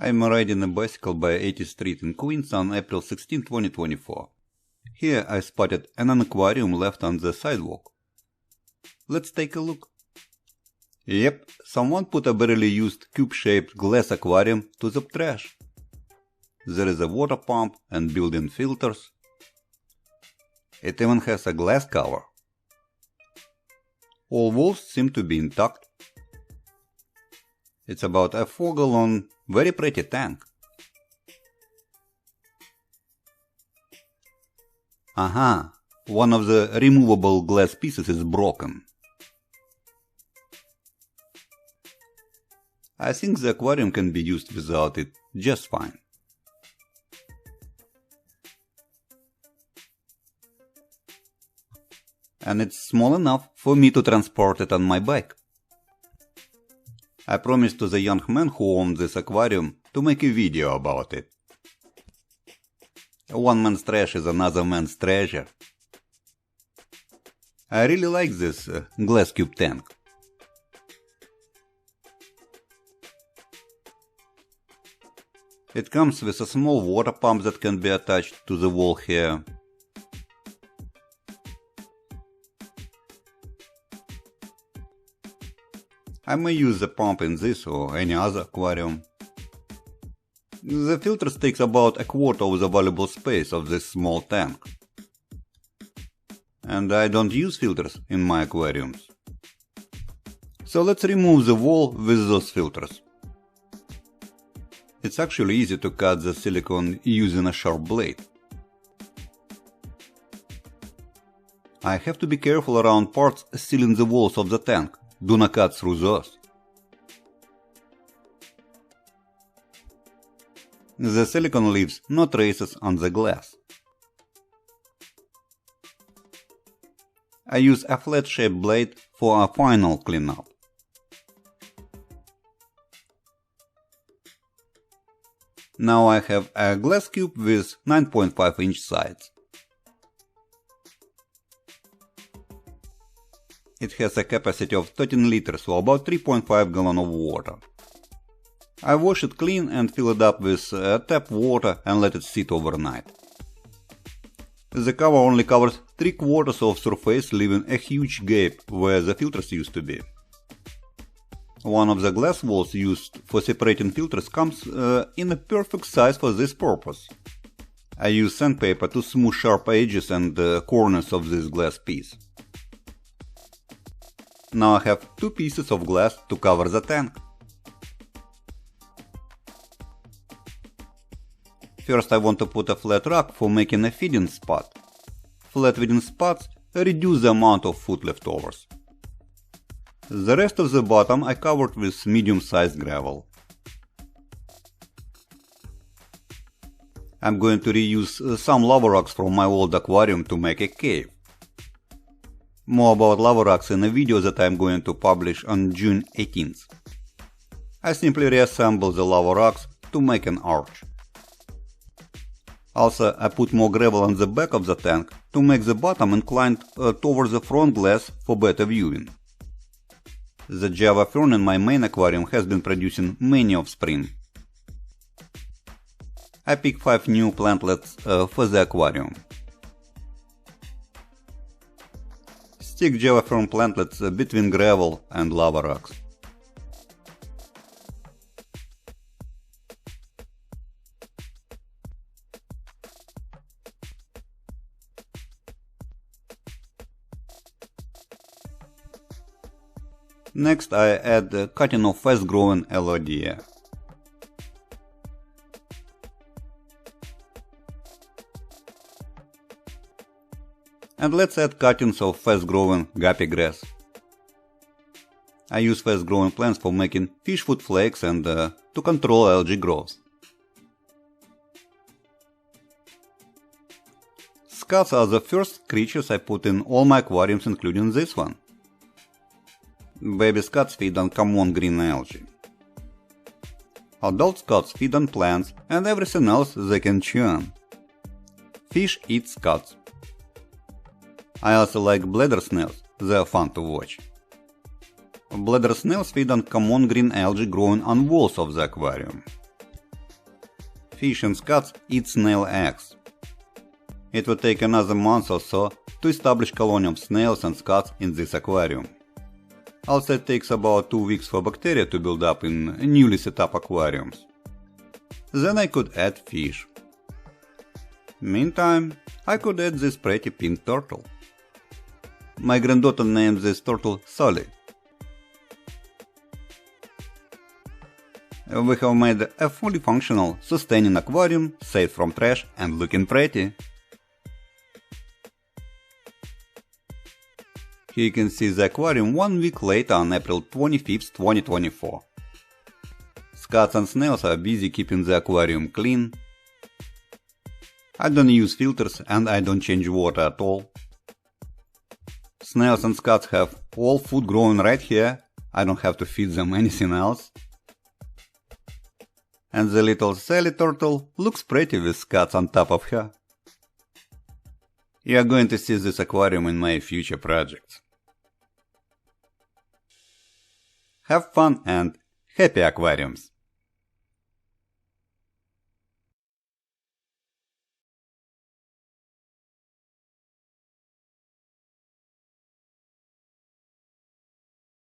I'm riding a bicycle by 80th Street in Queens on April 16, 2024. Here I spotted an aquarium left on the sidewalk. Let's take a look. Yep, someone put a barely used cube-shaped glass aquarium to the trash. There is a water pump and built-in filters. It even has a glass cover. All walls seem to be intact. It's about a 4-gallon, very pretty tank. Aha, one of the removable glass pieces is broken. I think the aquarium can be used without it just fine. And it's small enough for me to transport it on my bike. I promised to the young man who owned this aquarium to make a video about it. One man's trash is another man's treasure. I really like this glass cube tank. It comes with a small water pump that can be attached to the wall here. I may use the pump in this or any other aquarium. The filters takes about 1/4 of the valuable space of this small tank. And I don't use filters in my aquariums. So let's remove the wall with those filters. It's actually easy to cut the silicone using a sharp blade. I have to be careful around parts sealing the walls of the tank. Do not cut through those. The silicone leaves no traces on the glass. I use a flat-shaped blade for a final cleanup. Now I have a glass cube with 9.5-inch sides. It has a capacity of 13 liters or about 3.5 gallons of water. I wash it clean and fill it up with tap water and let it sit overnight. The cover only covers 3/4 of surface, leaving a huge gape where the filters used to be. One of the glass walls used for separating filters comes in a perfect size for this purpose. I use sandpaper to smooth sharp edges and corners of this glass piece. Now I have 2 pieces of glass to cover the tank. First I want to put a flat rock for making a feeding spot. Flat feeding spots reduce the amount of food leftovers. The rest of the bottom I covered with medium-sized gravel. I'm going to reuse some lava rocks from my old aquarium to make a cave. More about lava rocks in a video that I'm going to publish on June 18th. I simply reassemble the lava rocks to make an arch. Also, I put more gravel on the back of the tank to make the bottom inclined towards the front glass for better viewing. The Java Fern in my main aquarium has been producing many offspring. I picked 5 new plantlets for the aquarium. Stick Java Fern plantlets between gravel and lava rocks. Next I add the cutting of fast-growing Elodea. And let's add cuttings of fast-growing gape grass. I use fast-growing plants for making fish food flakes and to control algae growth. Scuds are the first creatures I put in all my aquariums, including this one. Baby scuds feed on common green algae. Adult scuds feed on plants and everything else they can chew on. Fish eat scuds. I also like bladder snails, they are fun to watch. Bladder snails feed on common green algae growing on walls of the aquarium. fish and scuds eat snail eggs. It will take another month or so to establish colony of snails and scuds in this aquarium. Also, it takes about 2 weeks for bacteria to build up in newly set up aquariums. Then I could add fish. Meantime, I could add this pretty pink turtle. My granddaughter named this turtle Sully. We have made a fully functional, sustaining aquarium, safe from trash and looking pretty. Here you can see the aquarium 1 week later on April 25th, 2024. Scuds and snails are busy keeping the aquarium clean. I don't use filters and I don't change water at all. Snails and scuds have all food growing right here, I don't have to feed them anything else. And the little Sally turtle looks pretty with scuds on top of her. You are going to see this aquarium in my future projects. Have fun and happy aquariums!